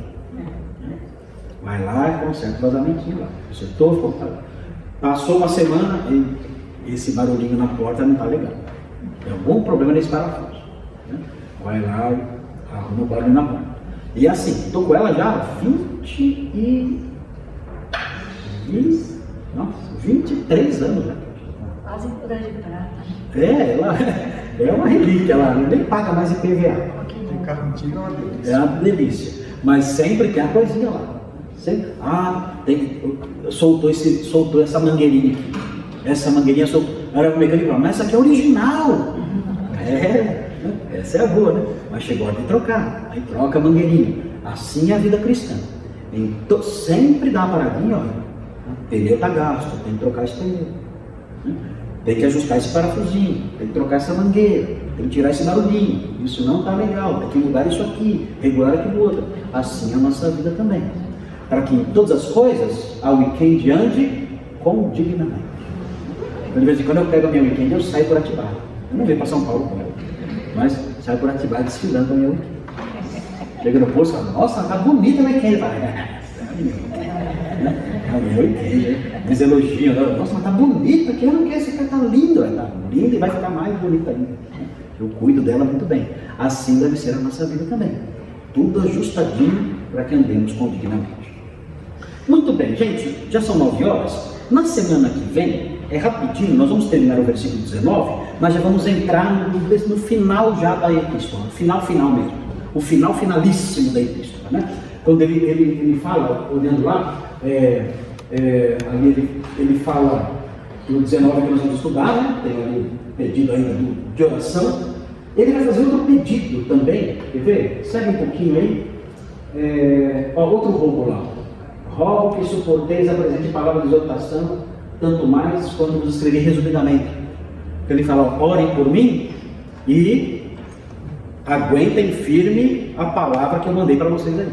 Vai lá e conserta o vazamentinho lá. Consertou, ficou para lá. Passou uma semana e esse barulhinho na porta não está legal. Tem algum problema nesse parafuso. Né? Vai lá e arruma o barulho na porta. E assim, estou com ela já há 23 anos já. Quase por aí de prata. Ela é uma relíquia, ela nem paga mais IPVA. Tem carro antigo, é uma delícia. É uma delícia. Mas sempre tem a coisinha lá. Sempre, soltou essa mangueirinha aqui. Essa mangueirinha soltou. Era o mecânico falou: mas essa aqui é original. Essa é a boa, né? Mas chegou a hora de trocar. Aí troca a mangueirinha. Assim é a vida cristã. Então, sempre dá uma paradinha, ó. O pneu está gasto, tem que trocar esse pneu. Tem que ajustar esse parafusinho, tem que trocar essa mangueira, tem que tirar esse barulhinho. Isso não está legal, tem que mudar isso aqui, regular aquilo outro. Assim é a nossa vida também. Para que em todas as coisas a weekend ande com dignidade. De vez em quando eu pego a minha weekend e eu saio por Atibaia. Eu não venho para São Paulo com ela, mas saio por Atibaia desfilando com a minha weekend. Chega no posto e fala: nossa, tá bonita a weekend. É a minha weekend, eles elogiam. Nossa, mas tá bonita, que ano que esse cara tá lindo. Tá lindo e vai ficar mais bonito ainda. Eu cuido dela muito bem. Assim deve ser a nossa vida também. Tudo ajustadinho para que andemos com dignamente. Muito bem, gente, já são 9 horas. Na semana que vem, é rapidinho, nós vamos terminar o versículo 19, mas já vamos entrar no final já da epístola, final mesmo, o final finalíssimo da epístola, né? Quando ele fala, olhando lá, ali ele fala no 19 que nós vamos estudar, né? Tem ali pedido ainda de oração. Ele vai fazer outro pedido também, quer ver? Segue um pouquinho aí. Outro rogo lá. Rogo que suporteis a presente palavra de exortação, tanto mais quando vos escrevi resumidamente. Ele fala, orem por mim e aguentem firme a palavra que eu mandei para vocês aí.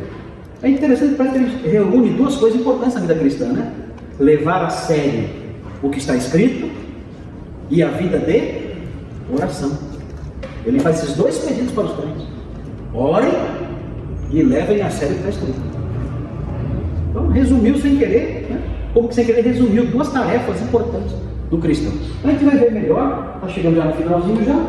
É interessante, parece que ele reúne duas coisas importantes na vida cristã, né? Levar a sério o que está escrito e a vida de oração. Ele faz esses dois pedidos para os crentes: orem e levem a sério o que está escrito. Então, resumiu sem querer, né? Como que sem querer resumiu duas tarefas importantes do cristão. A gente vai ver melhor, está chegando já no finalzinho já.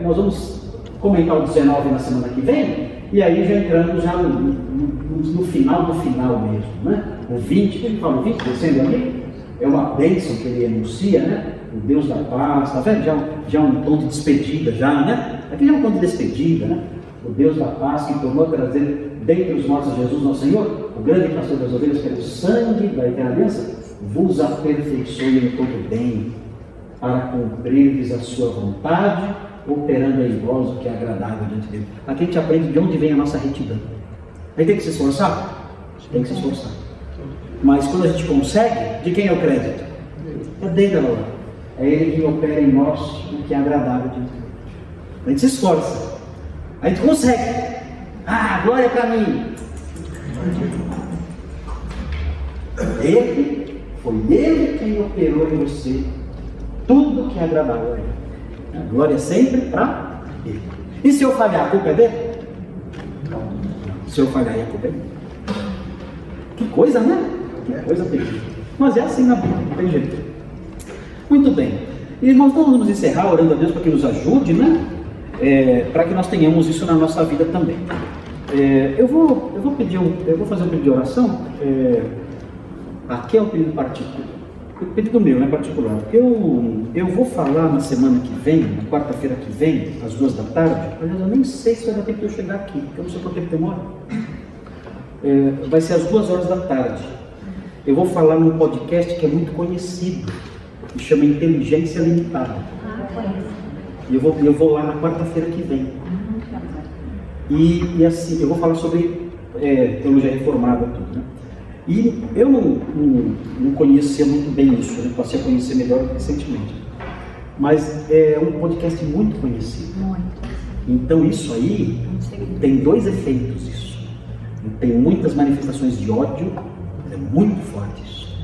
Nós vamos comentar o 19 na semana que vem, e aí já entramos já no final do final mesmo, né? O 20, que ele fala, o 20, descendo ali, é uma bênção que ele enuncia, né? O Deus da paz, tá vendo? Já um tom de despedida já, né? Aqui já é um tom de despedida, né? O Deus da paz que tornou a trazer dentre os mortos Jesus, nosso Senhor, o grande pastor das ovelhas, pelo sangue da eterna aliança, vos aperfeiçoe em todo bem, para cumprirdes a sua vontade, operando em vós o que é agradável diante dele. Aqui a gente aprende de onde vem a nossa retidão. Aí tem que se esforçar? Tem que se esforçar. Mas quando a gente consegue, de quem é o crédito? É dele, agora. É ele que opera em nós o que é agradável diante dele. A gente se esforça. A gente consegue. Glória para mim. Foi ele quem operou em você tudo que é agradável a ele. A glória é sempre para ele. E se eu falhar, a culpa é dele? Se eu falhar, a culpa é dele. Que coisa, né? Que coisa terrível. Mas é assim na Bíblia, não tem jeito. Muito bem. E nós vamos encerrar orando a Deus para que nos ajude, né? Para que nós tenhamos isso na nossa vida também. Eu vou fazer um pedido de oração. Aqui é um pedido particular. Pedido meu, né, particular. Eu vou falar na semana que vem, na quarta-feira que vem, às 2h. Aliás, eu nem sei se vai dar tempo de eu chegar aqui, porque eu não sei quanto tempo demora. Vai ser às 2h. Eu vou falar num podcast que é muito conhecido, que chama Inteligência Limitada. E eu vou lá na quarta-feira que vem. E assim, eu vou falar sobre teologia reformada, tudo, né? E eu não conhecia muito bem isso, né? Passei a conhecer melhor recentemente. Mas é um podcast muito conhecido. Então isso aí tem dois efeitos isso. Tem muitas manifestações de ódio, é muito forte isso.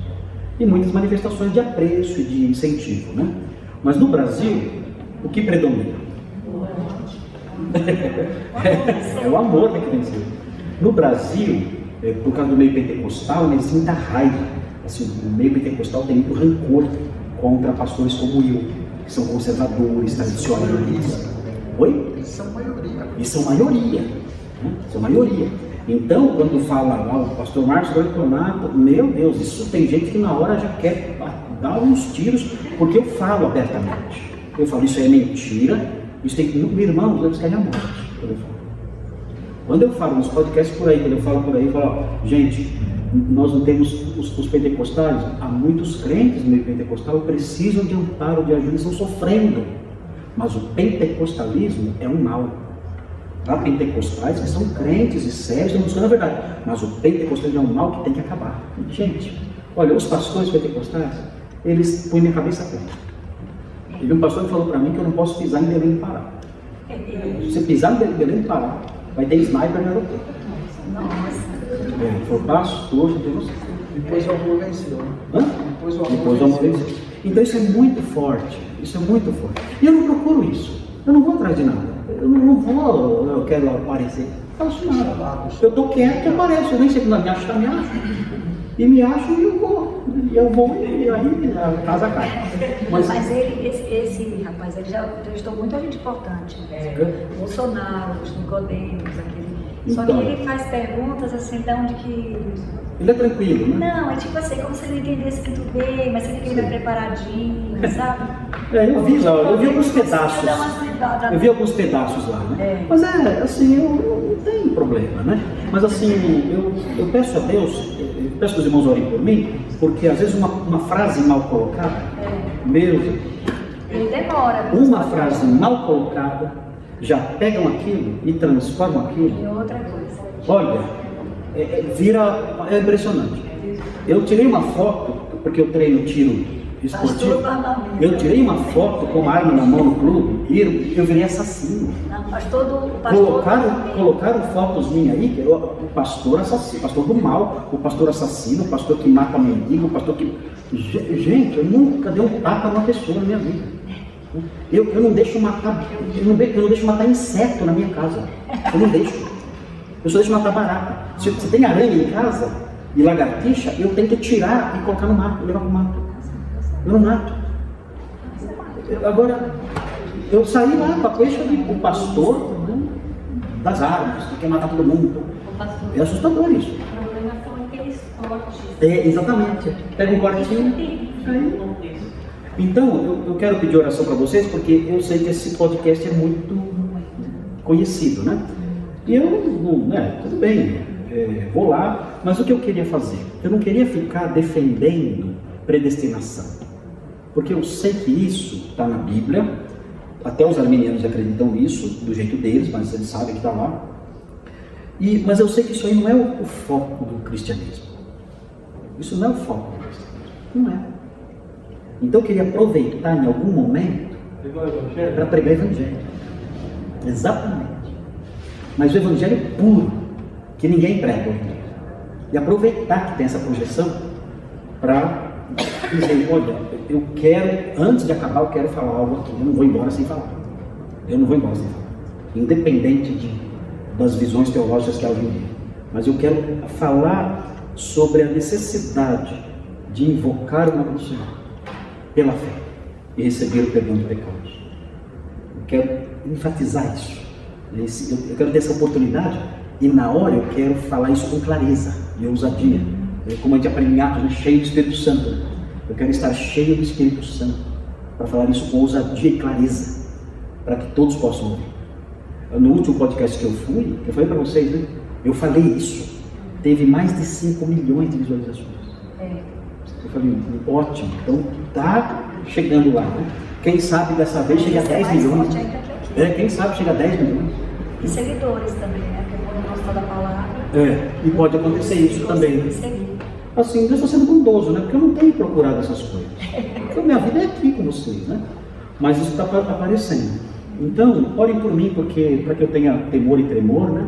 E muitas manifestações de apreço e de incentivo, né? Mas no Brasil, o que predomina? É o amor que venceu. No Brasil, por causa do meio pentecostal, eles têm muita raiva. Assim, o meio pentecostal tem muito rancor contra pastores como eu, que são conservadores, tradicionais. Oi? Eles são maioria. E são maioria. Né? São maioria. Então, quando fala lá, o pastor Marcos vai tornar, meu Deus, isso tem gente que na hora já quer dar uns tiros, porque eu falo abertamente. Eu falo, isso é mentira. Isso tem que ir, irmãos, eles querem a morte. Quando eu falo nos podcasts por aí, quando eu falo por aí, eu falo, gente, nós não temos os pentecostais, há muitos crentes no meio pentecostal que precisam de amparo, de ajuda, estão sofrendo. Mas o pentecostalismo é um mal. Há pentecostais que são crentes e sérios, estão buscando a verdade. Mas o pentecostalismo é um mal que tem que acabar. Gente, olha, os pastores pentecostais, eles põem minha cabeça a terra. Teve um pastor que falou para mim que eu não posso pisar em Belém do Pará. Se você pisar em Belém do Pará, vai ter sniper no aeroporto. Foi pastor, não tem noção. Depois o amor venceu. Depois o amor venceu. Então isso é muito forte. Isso é muito forte. E eu não procuro isso. Eu não vou atrás de nada. Eu quero aparecer. Não faço nada. Eu estou quieto e apareço. Eu nem sei que não me acho, me acho. E me acho e eu vou. E aí a casa cai. Mas esse rapaz, ele já entrevistou muita gente importante. Bolsonaro, os Nicodemos, aquele. Só que ele faz perguntas assim, de onde que. Ele é tranquilo, né? Não, é tipo assim, como se ele entendesse muito bem, mas você vê que ele vai preparadinho, sabe? Eu vi alguns pedaços. Eu vi alguns pedaços lá, né? Mas assim, eu tem problema, né? Mas assim, eu peço a Deus, eu peço que os irmãos orem por mim, porque às vezes uma frase mal colocada, meu Deus, Ele demora. uma frase mal colocada, já pegam aquilo e transformam aquilo. E outra coisa. Olha, é impressionante. Eu tirei uma foto, porque eu treino tiro esportivo. Eu tirei uma foto com uma arma na mão no clube e eu virei assassino. Não, pastor Colocaram fotos minhas aí, que o pastor assassino, o pastor do mal, o pastor assassino, o pastor que mata mendigo, o pastor que... Gente, eu nunca dei um tapa numa pessoa na minha vida. Eu não deixo matar, eu não deixo matar inseto na minha casa. Eu não deixo. Eu só deixo matar barata. Se tem aranha em casa e lagartixa, eu tenho que tirar e colocar no mato, levar para o mato. Eu não mato. Agora, eu saí lá com a queixa do pastor das armas, que quer matar todo mundo. É assustador isso. O problema foi aqueles cortes. Exatamente. Pega um cortinho. Aí. Então, eu quero pedir oração para vocês, porque eu sei que esse podcast é muito conhecido, né? E eu, tudo bem, vou lá, mas o que eu queria fazer? Eu não queria ficar defendendo predestinação, porque eu sei que isso está na Bíblia, até os arminianos acreditam nisso, do jeito deles, mas eles sabem que está lá. Mas eu sei que isso aí não é o foco do cristianismo. Isso não é o foco do cristianismo. Não é. Então eu queria aproveitar em algum momento para pregar o Evangelho. Exatamente. Mas o Evangelho puro, que ninguém prega hoje. E aproveitar que tem essa projeção para dizer, olha, eu quero, antes de acabar, eu quero falar algo aqui. Eu não vou embora sem falar. Independente das visões teológicas que há hoje em dia. Mas eu quero falar sobre a necessidade de invocar uma pessoa pela fé e receber o perdão de pecados. Eu quero enfatizar isso. Eu quero ter essa oportunidade e na hora eu quero falar isso com clareza e ousadia. Como a gente aprende em Atos, né? Cheio do Espírito Santo. Eu quero estar cheio do Espírito Santo para falar isso com ousadia e clareza, para que todos possam ouvir. No último podcast que eu fui, eu falei para vocês, né? Eu falei isso. Teve mais de 5 milhões de visualizações. Eu falei, ótimo, então tá chegando lá, né? Quem sabe dessa vez chega a 10 milhões. Quem sabe chega a 10 milhões. E seguidores também, né? Porque quando gostou da palavra. E pode acontecer isso também. Assim, eu estou sendo bondoso, né? Porque eu não tenho procurado essas coisas. Porque a minha vida é aqui com vocês, né? Mas isso está aparecendo. Então, orem por mim, porque para que eu tenha temor e tremor, né?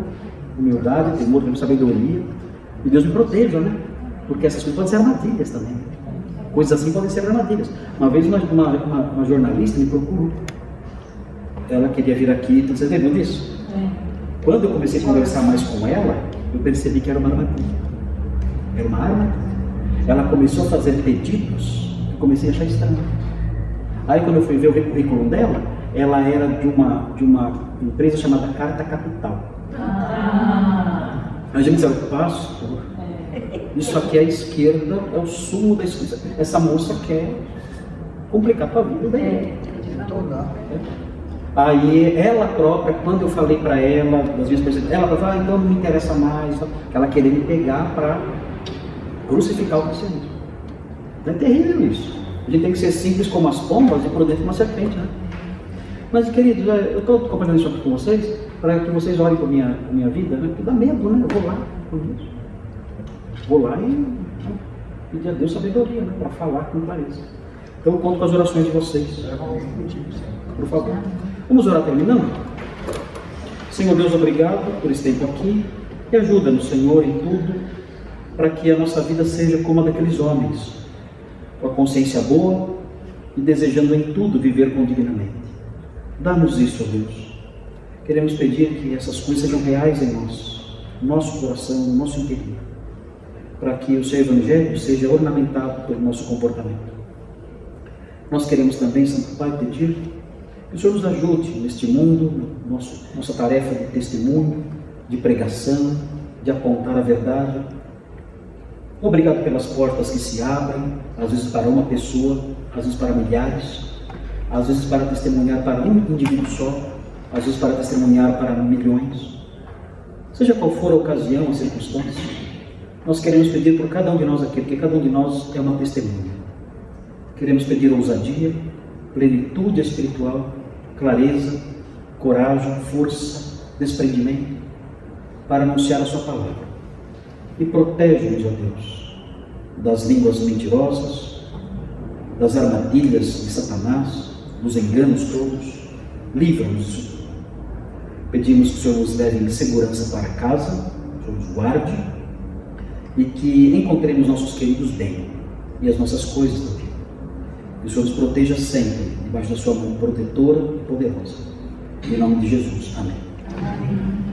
Humildade, temor, sabedoria. E Deus me proteja, né? Porque essas coisas podem ser armadilhas também. Coisas assim podem ser armadilhas. Uma vez uma jornalista me procurou. Ela queria vir aqui, então vocês lembram disso? Quando eu comecei a conversar mais com ela, eu percebi que era uma armadilha. Era uma armadilha. Ela começou a fazer pedidos, eu comecei a achar estranho. Aí quando eu fui ver o currículo dela, ela era de uma empresa chamada Carta Capital. A gente disse, pastor, isso aqui é a esquerda, é o sumo da esquerda. Essa moça quer complicar a tua vida daí. Aí ela própria, quando eu falei para ela, das minhas percepções, ela falou, então não me interessa mais, ela queria me pegar para crucificar o cristianismo. É terrível isso. A gente tem que ser simples como as pombas e prudente como uma serpente, né? Mas, queridos, eu estou compartilhando isso aqui com vocês, para que vocês olhem para a minha vida, né? Porque dá medo, né? Eu vou lá por isso. Vou lá e pedir a Deus sabedoria, né? Para falar com clareza. Então eu conto com as orações de vocês. Por favor. Vamos orar terminando? Senhor Deus, obrigado por esse tempo aqui. E ajuda-nos, Senhor, em tudo, para que a nossa vida seja como a daqueles homens, com a consciência boa e desejando em tudo viver com dignamente. Dá-nos isso, ó Deus. Queremos pedir que essas coisas sejam reais em nós, no nosso coração, no nosso interior, para que o seu Evangelho seja ornamentado pelo nosso comportamento. Nós queremos também, Santo Pai, pedir que o Senhor nos ajude neste mundo, nossa tarefa de testemunho, de pregação, de apontar a verdade. Obrigado pelas portas que se abrem, às vezes para uma pessoa, às vezes para milhares, às vezes para testemunhar para um indivíduo só, às vezes para testemunhar para milhões. Seja qual for a ocasião, a circunstância, nós queremos pedir por cada um de nós aqui, porque cada um de nós é uma testemunha. Queremos pedir ousadia, plenitude espiritual, clareza, coragem, força, desprendimento, para anunciar a sua palavra. E protege-nos, ó Deus, das línguas mentirosas, das armadilhas de Satanás, dos enganos todos. Livra-nos disso tudo. Pedimos que o Senhor nos leve em segurança para casa, que o Senhor nos guarde, e que encontremos nossos queridos bem, e as nossas coisas também. Que o Senhor nos proteja sempre, debaixo da sua mão protetora e poderosa. Em nome de Jesus. Amém. Amém.